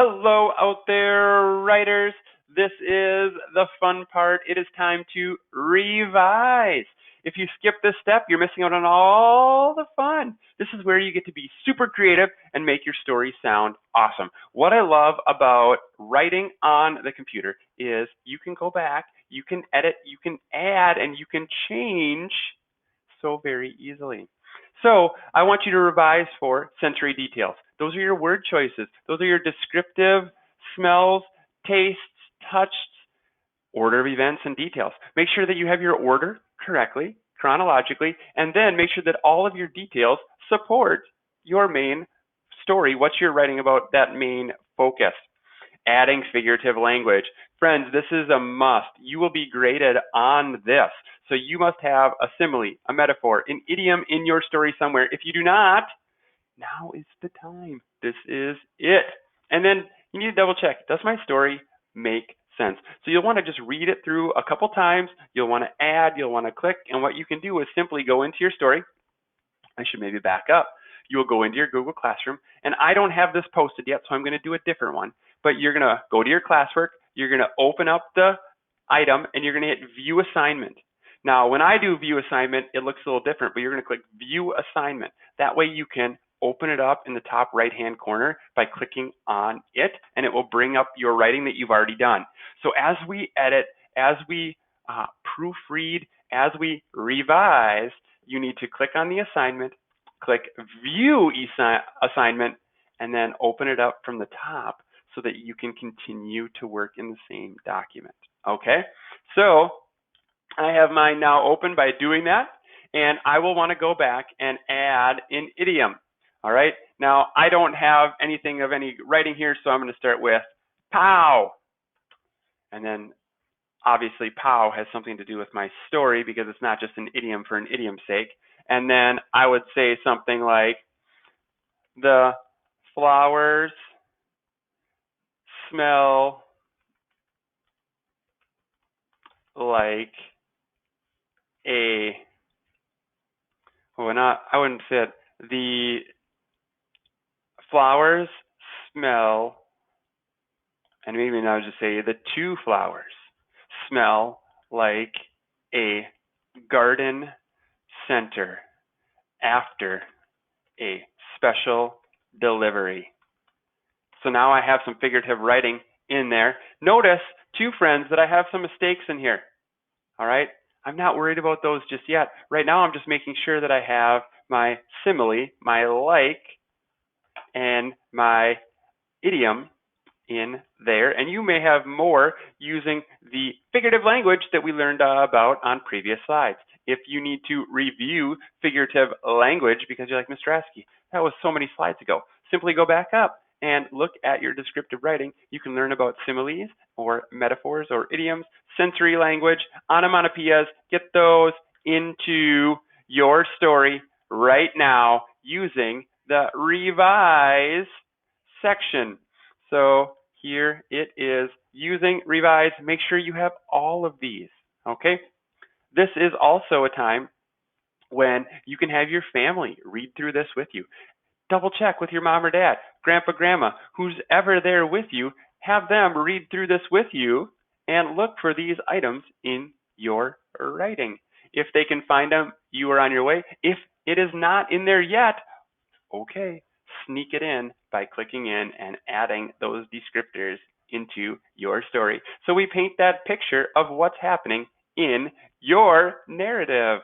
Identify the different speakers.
Speaker 1: Hello out there, writers. This is the fun part. It is time to revise. If you skip this step, you're missing out on all the fun. This is where you get to be super creative and make your story sound awesome. What I love about writing on the computer is you can go back, you can edit, you can add, and you can change so very easily. So I want you to revise for sensory details. Those are your word choices. Those are your descriptive smells, tastes, touches, order of events, and details. Make sure that you have your order correctly, chronologically, and then make sure that all of your details support your main story, what you're writing about, that main focus. Adding figurative language. Friends, this is a must. You will be graded on this. So you must have a simile, a metaphor, an idiom in your story somewhere. If you do not, now is the time. This is it. And then you need to double check, does my story make sense? So you'll want to just read it through a couple times. You'll want to add, you'll want to click, and what you can do is simply go into your story. I should maybe back up. You will go into your Google Classroom, and I don't have this posted yet, so I'm going to do a different one. But you're going to go to your classwork, you're going to open up the item, and you're going to hit View Assignment. Now, when I do View Assignment, it looks a little different, but you're going to click View Assignment. That way you can open it up in the top right-hand corner by clicking on it, and it will bring up your writing that you've already done. So as we edit, as we proofread, as we revise, you need to click on the assignment, click View Assignment, and then open it up from the top so that you can continue to work in the same document. Okay, so I have mine now open by doing that, and I will want to go back and add an idiom. All right, now I don't have anything of any writing here, so I'm going to start with pow. And then obviously pow has something to do with my story because it's not just an idiom for an idiom's sake. And then I would say something like, the flowers smell like a, I wouldn't say it. The flowers smell, and maybe now just say the two flowers smell like a garden center after a special delivery. So now I have some figurative writing in there. Notice, too, friends, that I have some mistakes in here. All right? I'm not worried about those just yet. Right now, I'm just making sure that I have my simile, my like, and my idiom in there. And you may have more using the figurative language that we learned about on previous slides. If you need to review figurative language because you're like, Mr. Askey, that was so many slides ago, simply go back up and look at your descriptive writing. You can learn about similes or metaphors or idioms, sensory language, onomatopoeias. Get those into your story right now using the revise section. So here it is, using revise. Make sure you have all of these, okay? This is also a time when you can have your family read through this with you. Double check with your mom or dad, grandpa, grandma, who's ever there with you. Have them read through this with you and look for these items in your writing. If they can find them, you are on your way. If it is not in there yet, okay, sneak it in by clicking in and adding those descriptors into your story. So we paint that picture of what's happening in your narrative.